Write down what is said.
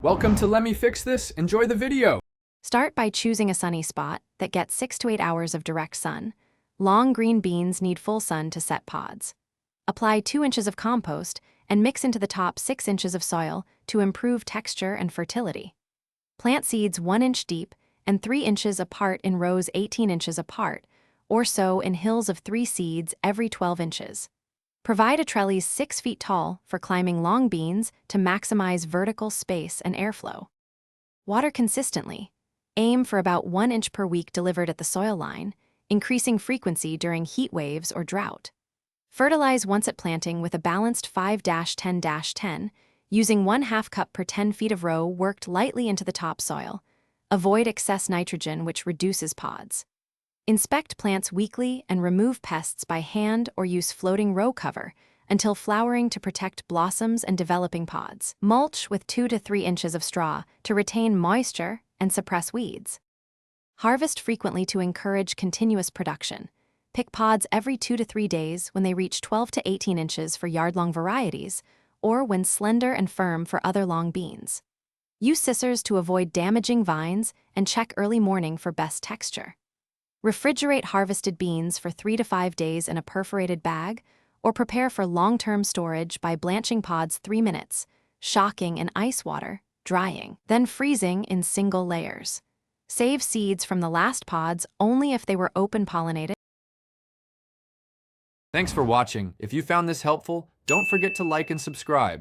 Welcome to Let Me Fix This. Enjoy the video. Start by choosing a sunny spot that gets 6 to 8 hours of direct sun. Long green beans need full sun to set pods. Apply 2 inches of compost and mix into the top 6 inches of soil to improve texture and fertility. Plant seeds 1 inch deep and 3 inches apart in rows 18 inches apart, or sow in hills of 3 seeds every 12 inches. Provide a trellis 6 feet tall for climbing long beans to maximize vertical space and airflow. Water consistently. Aim for about 1 inch per week delivered at the soil line, increasing frequency during heat waves or drought. Fertilize once at planting with a balanced 5-10-10, using 1/2 cup per 10 feet of row worked lightly into the topsoil. Avoid excess nitrogen, which reduces pods. Inspect plants weekly and remove pests by hand or use floating row cover until flowering to protect blossoms and developing pods. Mulch with 2 to 3 inches of straw to retain moisture and suppress weeds. Harvest frequently to encourage continuous production. Pick pods every 2 to 3 days when they reach 12 to 18 inches for yard-long varieties, or when slender and firm for other long beans. Use scissors to avoid damaging vines and check early morning for best texture. Refrigerate harvested beans for 3 to 5 days in a perforated bag, or prepare for long-term storage by blanching pods 3 minutes, shocking in ice water, drying, then freezing in single layers. Save seeds from the last pods only if they were open-pollinated. Thanks for watching. If you found this helpful, don't forget to like and subscribe.